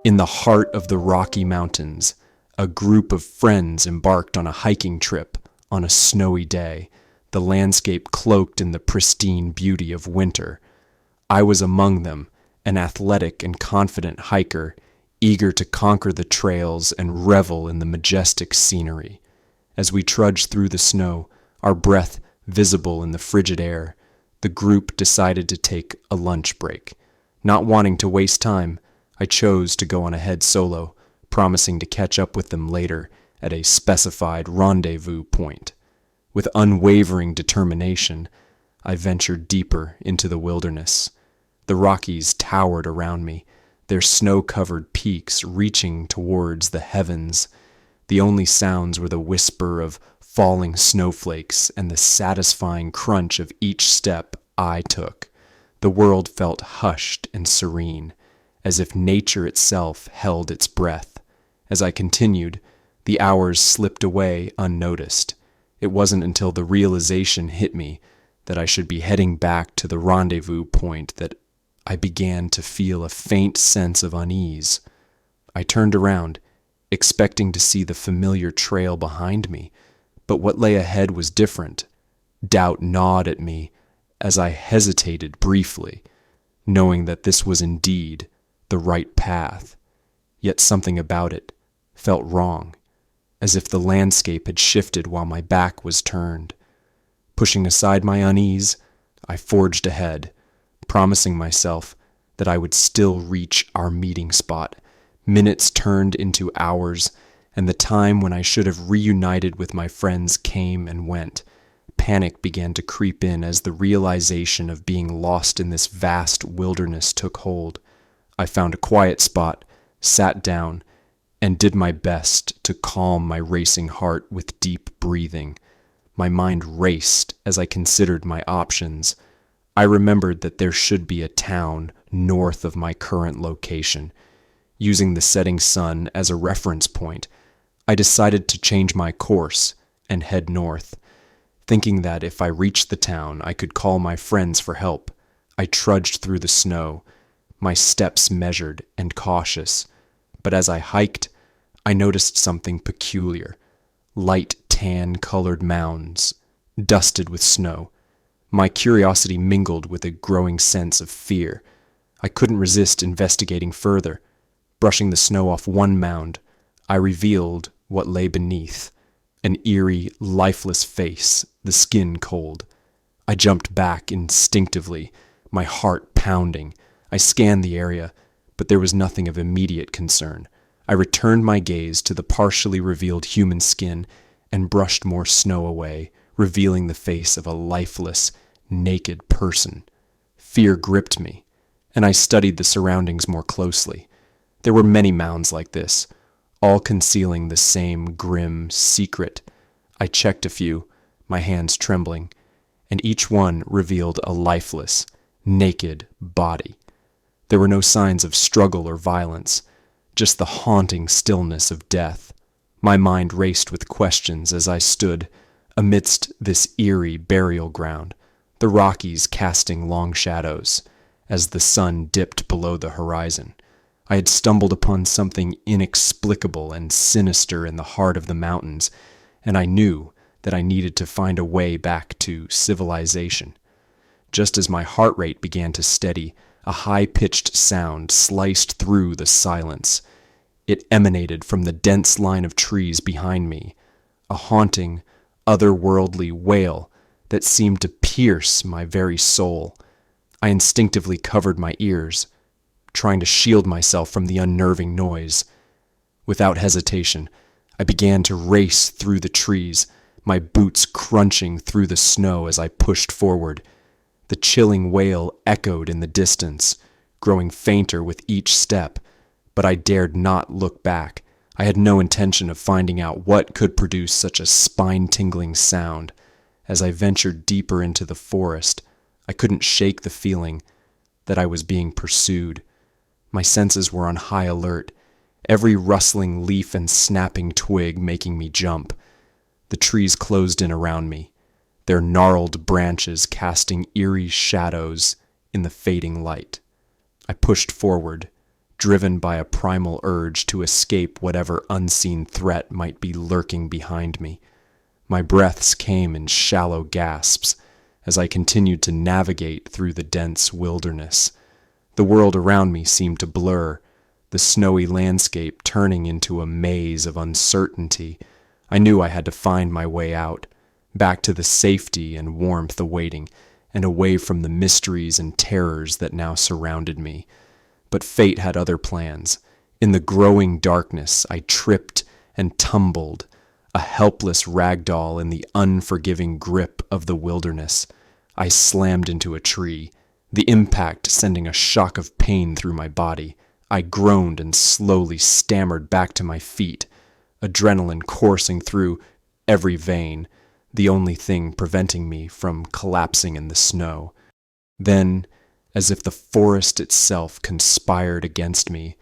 In the heart of the Rocky Mountains, a group of friends embarked on a hiking trip on a snowy day, the landscape cloaked in the pristine beauty of winter. I was among them, an athletic and confident hiker, eager to conquer the trails and revel in the majestic scenery. As we trudged through the snow, our breath visible in the frigid air, the group decided to take a lunch break. Not wanting to waste time, I chose to go on ahead solo, promising to catch up with them later at a specified rendezvous point. With unwavering determination, I ventured deeper into the wilderness. The Rockies towered around me, their snow-covered peaks reaching towards the heavens. The only sounds were the whisper of falling snowflakes and the satisfying crunch of each step I took. The world felt hushed and serene, as if nature itself held its breath. As I continued, the hours slipped away unnoticed. It wasn't until the realization hit me that I should be heading back to the rendezvous point that I began to feel a faint sense of unease. I turned around, expecting to see the familiar trail behind me, but what lay ahead was different. Doubt gnawed at me as I hesitated briefly, knowing that this was indeed the right path. Yet something about it felt wrong, as if the landscape had shifted while my back was turned. Pushing aside my unease, I forged ahead, promising myself that I would still reach our meeting spot. Minutes turned into hours, and the time when I should have reunited with my friends came and went. Panic began to creep in as the realization of being lost in this vast wilderness took hold. I found a quiet spot, sat down, and did my best to calm my racing heart with deep breathing. My mind raced as I considered my options. I remembered that there should be a town north of my current location. Using the setting sun as a reference point, I decided to change my course and head north. Thinking that if I reached the town, I could call my friends for help, I trudged through the snow, my steps measured and cautious. But as I hiked, I noticed something peculiar. Light tan-colored mounds, dusted with snow. My curiosity mingled with a growing sense of fear. I couldn't resist investigating further. Brushing the snow off one mound, I revealed what lay beneath. An eerie, lifeless face, the skin cold. I jumped back instinctively, my heart pounding. I scanned the area, but there was nothing of immediate concern. I returned my gaze to the partially revealed human skin and brushed more snow away, revealing the face of a lifeless, naked person. Fear gripped me, and I studied the surroundings more closely. There were many mounds like this, all concealing the same grim secret. I checked a few, my hands trembling, and each one revealed a lifeless, naked body. There were no signs of struggle or violence, just the haunting stillness of death. My mind raced with questions as I stood amidst this eerie burial ground, the Rockies casting long shadows as the sun dipped below the horizon. I had stumbled upon something inexplicable and sinister in the heart of the mountains, and I knew that I needed to find a way back to civilization. Just as my heart rate began to steady, a high-pitched sound sliced through the silence. It emanated from the dense line of trees behind me, a haunting, otherworldly wail that seemed to pierce my very soul. I instinctively covered my ears, trying to shield myself from the unnerving noise. Without hesitation, I began to race through the trees, my boots crunching through the snow as I pushed forward. The chilling wail echoed in the distance, growing fainter with each step, but I dared not look back. I had no intention of finding out what could produce such a spine-tingling sound. As I ventured deeper into the forest, I couldn't shake the feeling that I was being pursued. My senses were on high alert, every rustling leaf and snapping twig making me jump. The trees closed in around me, their gnarled branches casting eerie shadows in the fading light. I pushed forward, driven by a primal urge to escape whatever unseen threat might be lurking behind me. My breaths came in shallow gasps as I continued to navigate through the dense wilderness. The world around me seemed to blur, the snowy landscape turning into a maze of uncertainty. I knew I had to find my way out, back to the safety and warmth awaiting, and away from the mysteries and terrors that now surrounded me. But fate had other plans. In the growing darkness, I tripped and tumbled, a helpless ragdoll in the unforgiving grip of the wilderness. I slammed into a tree, the impact sending a shock of pain through my body. I groaned and slowly stammered back to my feet, adrenaline coursing through every vein, the only thing preventing me from collapsing in the snow. Then, as if the forest itself conspired against me,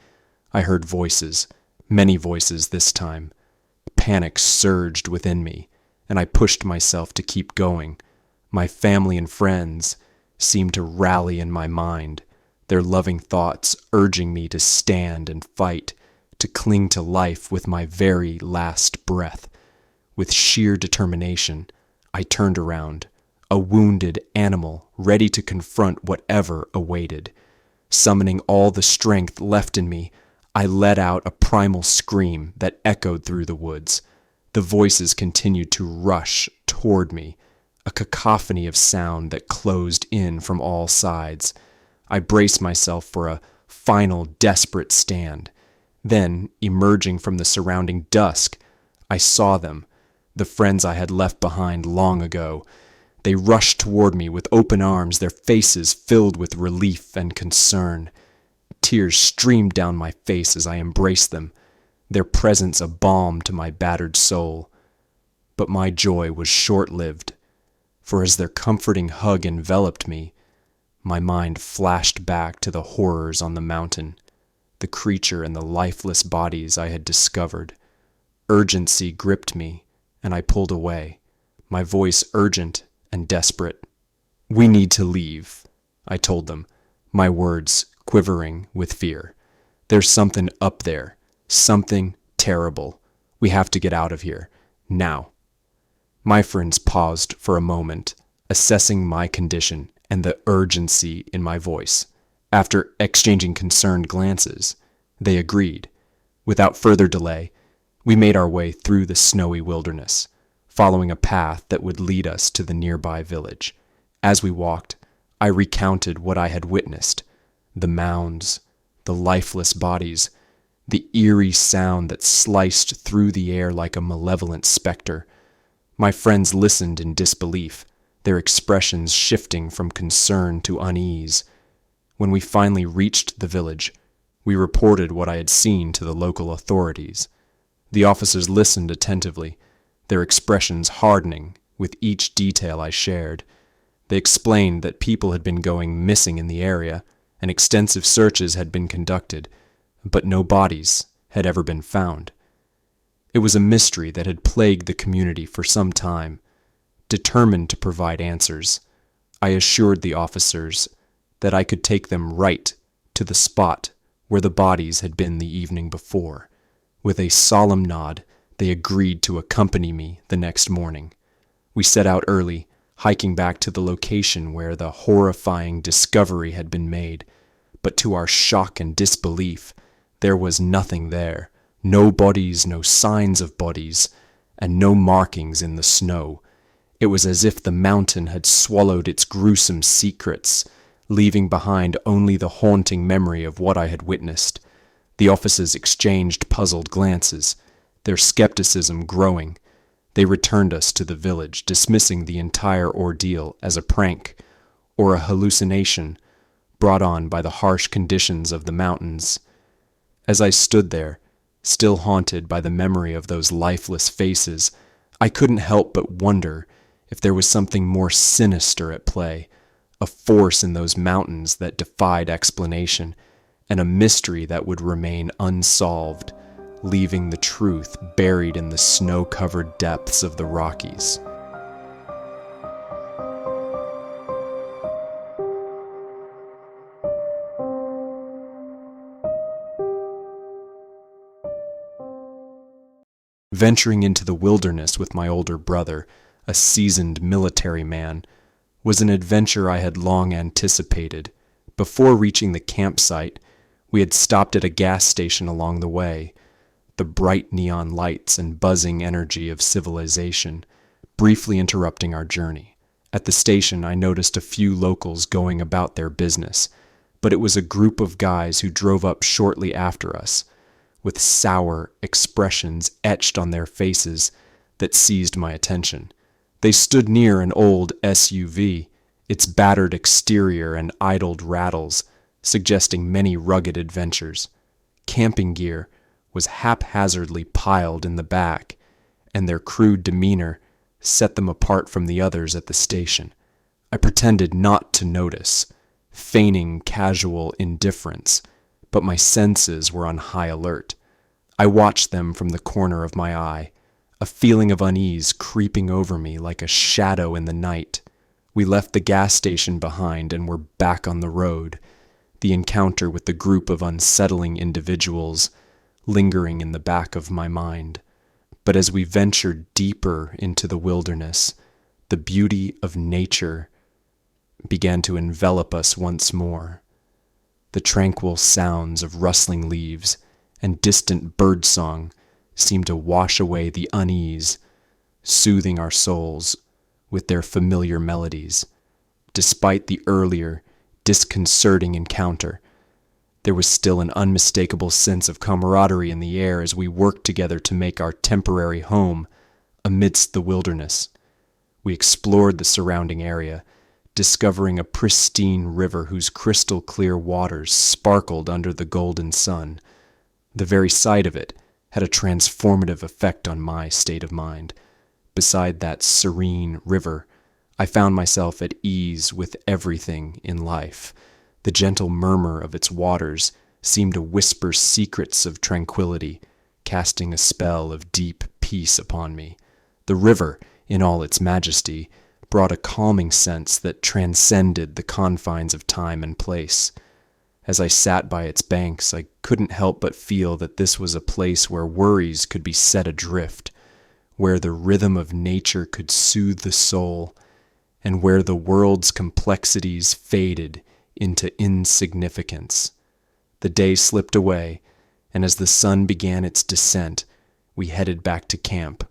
I heard voices, many voices this time. Panic surged within me, and I pushed myself to keep going. My family and friends seemed to rally in my mind, their loving thoughts urging me to stand and fight, to cling to life with my very last breath. With sheer determination, I turned around, a wounded animal ready to confront whatever awaited. Summoning all the strength left in me, I let out a primal scream that echoed through the woods. The voices continued to rush toward me, a cacophony of sound that closed in from all sides. I braced myself for a final desperate stand. Then, emerging from the surrounding dusk, I saw them, the friends I had left behind long ago. They rushed toward me with open arms, their faces filled with relief and concern. Tears streamed down my face as I embraced them, their presence a balm to my battered soul. But my joy was short-lived, for as their comforting hug enveloped me, my mind flashed back to the horrors on the mountain, the creature and the lifeless bodies I had discovered. Urgency gripped me, and I pulled away, my voice urgent and desperate. "We need to leave," I told them, my words quivering with fear. "There's something up there, something terrible. We have to get out of here, now." My friends paused for a moment, assessing my condition and the urgency in my voice. After exchanging concerned glances, they agreed. Without further delay, we made our way through the snowy wilderness, following a path that would lead us to the nearby village. As we walked, I recounted what I had witnessed: the mounds, the lifeless bodies, the eerie sound that sliced through the air like a malevolent specter. My friends listened in disbelief, their expressions shifting from concern to unease. When we finally reached the village, we reported what I had seen to the local authorities. The officers listened attentively, their expressions hardening with each detail I shared. They explained that people had been going missing in the area, and extensive searches had been conducted, but no bodies had ever been found. It was a mystery that had plagued the community for some time. Determined to provide answers, I assured the officers that I could take them right to the spot where the bodies had been the evening before. With a solemn nod, they agreed to accompany me the next morning. We set out early, hiking back to the location where the horrifying discovery had been made. But to our shock and disbelief, there was nothing there. No bodies, no signs of bodies, and no markings in the snow. It was as if the mountain had swallowed its gruesome secrets, leaving behind only the haunting memory of what I had witnessed. The officers exchanged puzzled glances, their skepticism growing. They returned us to the village, dismissing the entire ordeal as a prank or a hallucination brought on by the harsh conditions of the mountains. As I stood there, still haunted by the memory of those lifeless faces, I couldn't help but wonder if there was something more sinister at play, a force in those mountains that defied explanation, and a mystery that would remain unsolved, leaving the truth buried in the snow-covered depths of the Rockies. Venturing into the wilderness with my older brother, a seasoned military man, was an adventure I had long anticipated. Before reaching the campsite, we had stopped at a gas station along the way. The bright neon lights and buzzing energy of civilization briefly interrupting our journey. At the station, I noticed a few locals going about their business, but it was a group of guys who drove up shortly after us, with sour expressions etched on their faces that seized my attention. They stood near an old SUV, its battered exterior and idled rattles suggesting many rugged adventures. Camping gear was haphazardly piled in the back, and their crude demeanor set them apart from the others at the station. I pretended not to notice, feigning casual indifference, but my senses were on high alert. I watched them from the corner of my eye, a feeling of unease creeping over me like a shadow in the night. We left the gas station behind and were back on the road, the encounter with the group of unsettling individuals lingering in the back of my mind. But as we ventured deeper into the wilderness, the beauty of nature began to envelop us once more. The tranquil sounds of rustling leaves and distant birdsong seemed to wash away the unease, soothing our souls with their familiar melodies. Despite the earlier, disconcerting encounter, there was still an unmistakable sense of camaraderie in the air as we worked together to make our temporary home amidst the wilderness. We explored the surrounding area, discovering a pristine river whose crystal-clear waters sparkled under the golden sun. The very sight of it had a transformative effect on my state of mind. Beside that serene river, I found myself at ease with everything in life. The gentle murmur of its waters seemed to whisper secrets of tranquility, casting a spell of deep peace upon me. The river, in all its majesty, brought a calming sense that transcended the confines of time and place. As I sat by its banks, I couldn't help but feel that this was a place where worries could be set adrift, where the rhythm of nature could soothe the soul, and where the world's complexities faded into insignificance. The day slipped away, and as the sun began its descent, we headed back to camp,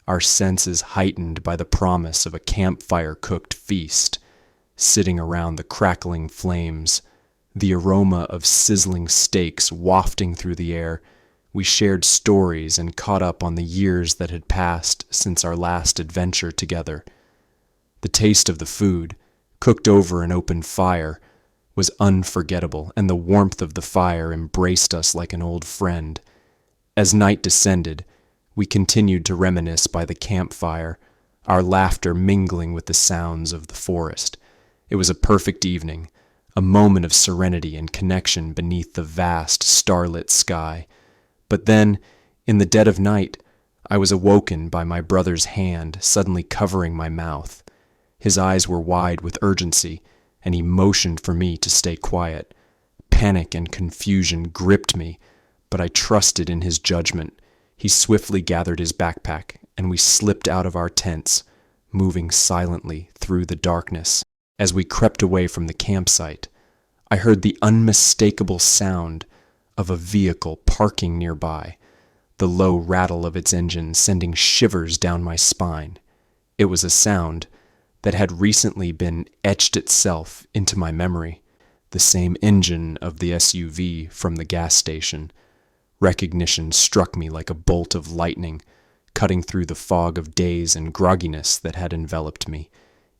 our senses heightened by the promise of a campfire-cooked feast. Sitting around the crackling flames, the aroma of sizzling steaks wafting through the air, we shared stories and caught up on the years that had passed since our last adventure together. The taste of the food, cooked over an open fire, was unforgettable, and the warmth of the fire embraced us like an old friend. As night descended, we continued to reminisce by the campfire, our laughter mingling with the sounds of the forest. It was a perfect evening, a moment of serenity and connection beneath the vast, starlit sky. But then, in the dead of night, I was awoken by my brother's hand suddenly covering my mouth. His eyes were wide with urgency, and he motioned for me to stay quiet. Panic and confusion gripped me, but I trusted in his judgment. He swiftly gathered his backpack, and we slipped out of our tents, moving silently through the darkness. As we crept away from the campsite, I heard the unmistakable sound of a vehicle parking nearby, the low rattle of its engine sending shivers down my spine. It was a sound that had recently been etched itself into my memory, the same engine of the SUV from the gas station. Recognition struck me like a bolt of lightning, cutting through the fog of daze and grogginess that had enveloped me.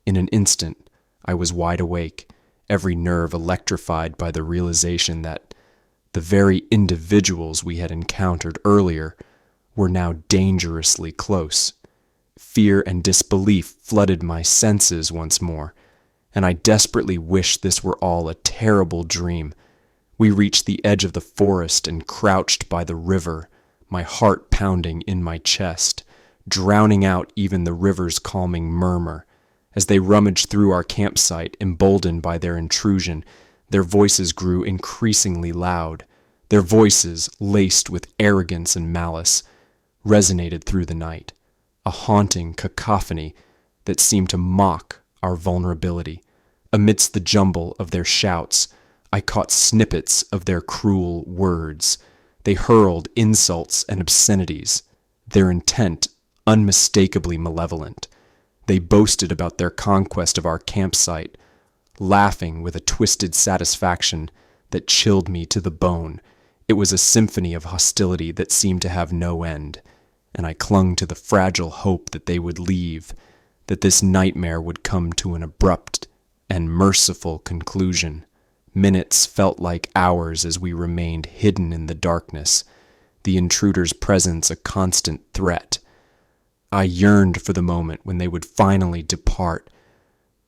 In an instant, I was wide awake, every nerve electrified by the realization that the very individuals we had encountered earlier were now dangerously close. Fear and disbelief flooded my senses once more, and I desperately wished this were all a terrible dream. We reached the edge of the forest and crouched by the river, my heart pounding in my chest, drowning out even the river's calming murmur. As they rummaged through our campsite, emboldened by their intrusion, their voices grew increasingly loud, their voices laced with arrogance and malice. resonated through the night, a haunting cacophony that seemed to mock our vulnerability. Amidst the jumble of their shouts, I caught snippets of their cruel words. They hurled insults and obscenities, their intent unmistakably malevolent. They boasted about their conquest of our campsite, laughing with a twisted satisfaction that chilled me to the bone. It was a symphony of hostility that seemed to have no end, and I clung to the fragile hope that they would leave, that this nightmare would come to an abrupt and merciful conclusion. Minutes felt like hours as we remained hidden in the darkness, the intruders' presence a constant threat. I yearned for the moment when they would finally depart,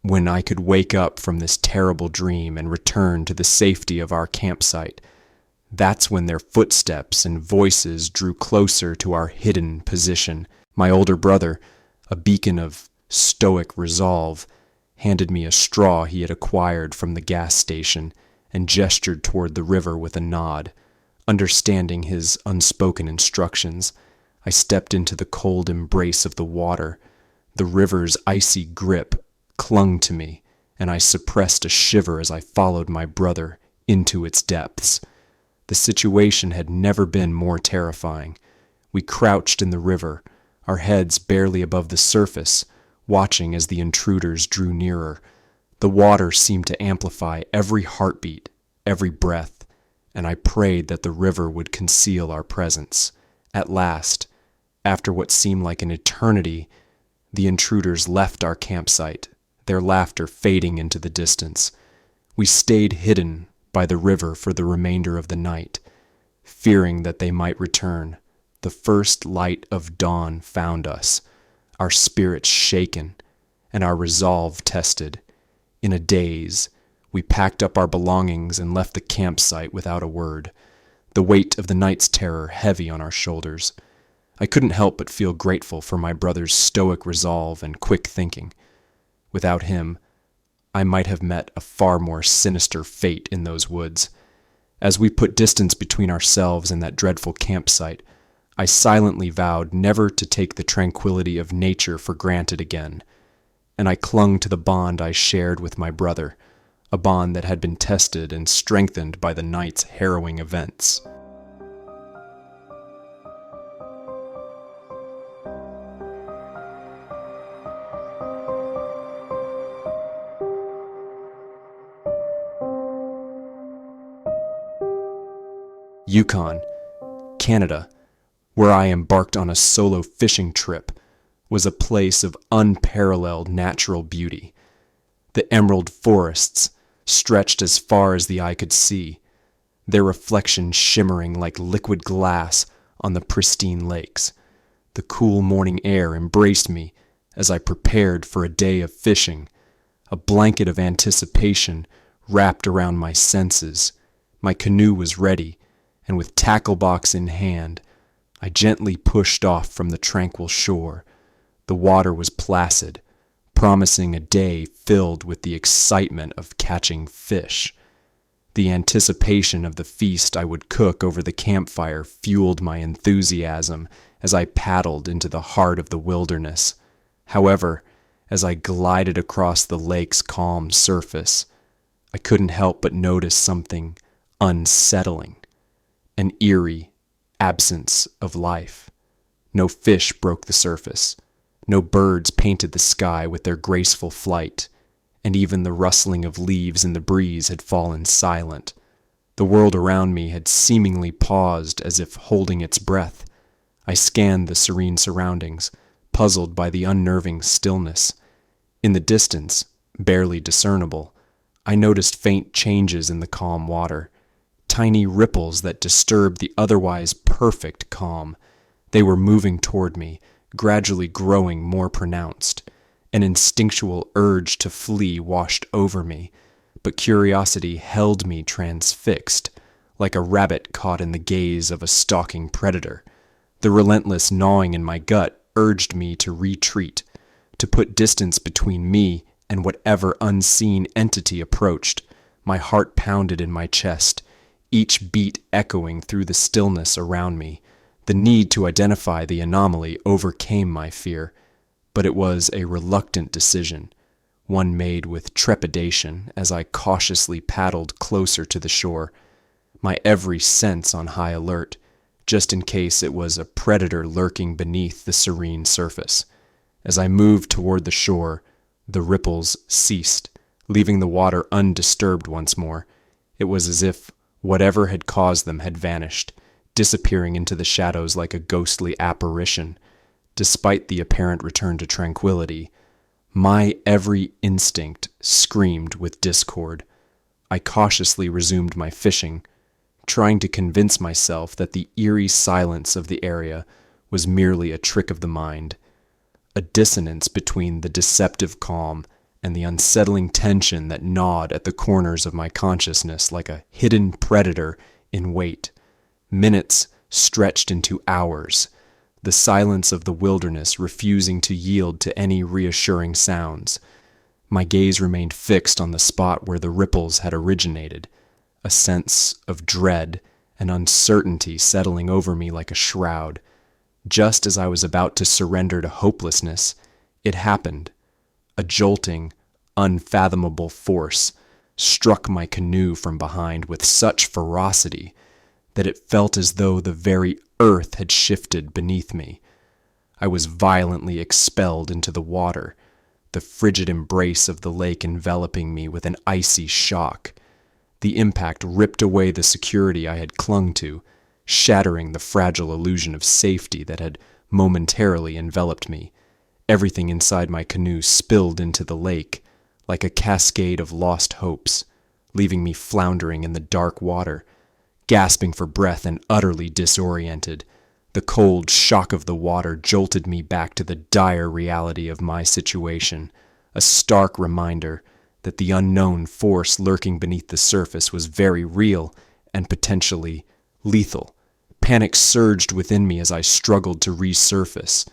when I could wake up from this terrible dream and return to the safety of our campsite. That's when their footsteps and voices drew closer to our hidden position. My older brother, a beacon of stoic resolve, handed me a straw he had acquired from the gas station and gestured toward the river with a nod. Understanding his unspoken instructions, I stepped into the cold embrace of the water. The river's icy grip clung to me, and I suppressed a shiver as I followed my brother into its depths. The situation had never been more terrifying. We crouched in the river, our heads barely above the surface, watching as the intruders drew nearer. The water seemed to amplify every heartbeat, every breath, and I prayed that the river would conceal our presence. At last, after what seemed like an eternity, the intruders left our campsite, their laughter fading into the distance. We stayed hidden by the river for the remainder of the night, fearing that they might return. The first light of dawn found us, our spirits shaken and our resolve tested. In a daze, we packed up our belongings and left the campsite without a word, the weight of the night's terror heavy on our shoulders. I couldn't help but feel grateful for my brother's stoic resolve and quick thinking. Without him, I might have met a far more sinister fate in those woods. As we put distance between ourselves and that dreadful campsite, I silently vowed never to take the tranquility of nature for granted again, and I clung to the bond I shared with my brother, a bond that had been tested and strengthened by the night's harrowing events. Yukon, Canada, where I embarked on a solo fishing trip, was a place of unparalleled natural beauty. The emerald forests stretched as far as the eye could see, their reflection shimmering like liquid glass on the pristine lakes. The cool morning air embraced me as I prepared for a day of fishing. A blanket of anticipation wrapped around my senses. My canoe was ready, and with tackle box in hand, I gently pushed off from the tranquil shore. The water was placid, promising a day filled with the excitement of catching fish. The anticipation of the feast I would cook over the campfire fueled my enthusiasm as I paddled into the heart of the wilderness. However, as I glided across the lake's calm surface, I couldn't help but notice something unsettling. An eerie absence of life. No fish broke the surface. No birds painted the sky with their graceful flight, and even the rustling of leaves in the breeze had fallen silent. The world around me had seemingly paused as if holding its breath. I scanned the serene surroundings, puzzled by the unnerving stillness. In the distance, barely discernible, I noticed faint changes in the calm water. Tiny ripples that disturbed the otherwise perfect calm. They were moving toward me, gradually growing more pronounced. An instinctual urge to flee washed over me, but curiosity held me transfixed, like a rabbit caught in the gaze of a stalking predator. The relentless gnawing in my gut urged me to retreat, to put distance between me and whatever unseen entity approached. My heart pounded in my chest, each beat echoing through the stillness around me. The need to identify the anomaly overcame my fear, but it was a reluctant decision, one made with trepidation as I cautiously paddled closer to the shore, my every sense on high alert, just in case it was a predator lurking beneath the serene surface. As I moved toward the shore, the ripples ceased, leaving the water undisturbed once more. It was as if whatever had caused them had vanished, disappearing into the shadows like a ghostly apparition. Despite the apparent return to tranquility, my every instinct screamed with discord. I cautiously resumed my fishing, trying to convince myself that the eerie silence of the area was merely a trick of the mind, a dissonance between the deceptive calm and the unsettling tension that gnawed at the corners of my consciousness like a hidden predator in wait. Minutes stretched into hours, the silence of the wilderness refusing to yield to any reassuring sounds. My gaze remained fixed on the spot where the ripples had originated, a sense of dread and uncertainty settling over me like a shroud. Just as I was about to surrender to hopelessness, it happened. A jolting, unfathomable force struck my canoe from behind with such ferocity that it felt as though the very earth had shifted beneath me. I was violently expelled into the water, the frigid embrace of the lake enveloping me with an icy shock. The impact ripped away the security I had clung to, shattering the fragile illusion of safety that had momentarily enveloped me. Everything inside my canoe spilled into the lake, like a cascade of lost hopes, leaving me floundering in the dark water, gasping for breath and utterly disoriented. The cold shock of the water jolted me back to the dire reality of my situation, a stark reminder that the unknown force lurking beneath the surface was very real and potentially lethal. Panic surged within me as I struggled to resurface,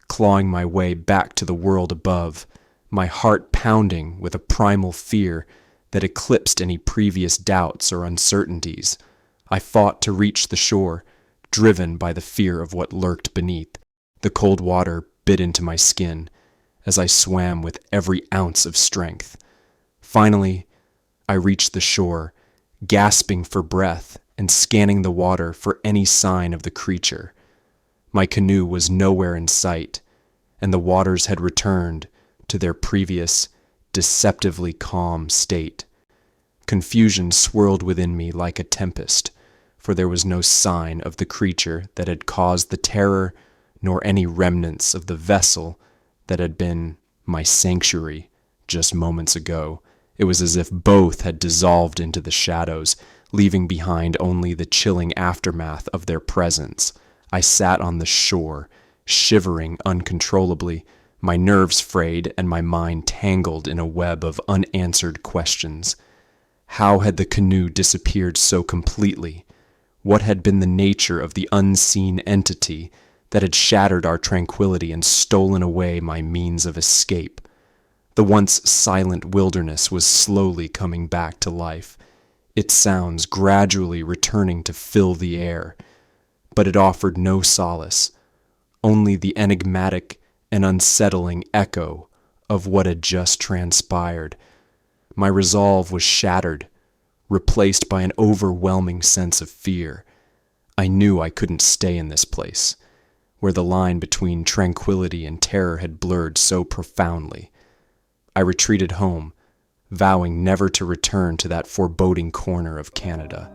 clawing my way back to the world above, my heart pounding with a primal fear that eclipsed any previous doubts or uncertainties. I fought to reach the shore, driven by the fear of what lurked beneath. The cold water bit into my skin as I swam with every ounce of strength. Finally, I reached the shore, gasping for breath and scanning the water for any sign of the creature. My canoe was nowhere in sight, and the waters had returned to their previous, deceptively calm state. Confusion swirled within me like a tempest, for there was no sign of the creature that had caused the terror, nor any remnants of the vessel that had been my sanctuary just moments ago. It was as if both had dissolved into the shadows, leaving behind only the chilling aftermath of their presence. I sat on the shore, shivering uncontrollably, my nerves frayed and my mind tangled in a web of unanswered questions. How had the canoe disappeared so completely? What had been the nature of the unseen entity that had shattered our tranquility and stolen away my means of escape? The once silent wilderness was slowly coming back to life, its sounds gradually returning to fill the air. But it offered no solace, only the enigmatic and unsettling echo of what had just transpired. My resolve was shattered, replaced by an overwhelming sense of fear. I knew I couldn't stay in this place, where the line between tranquility and terror had blurred so profoundly. I retreated home, vowing never to return to that foreboding corner of Canada.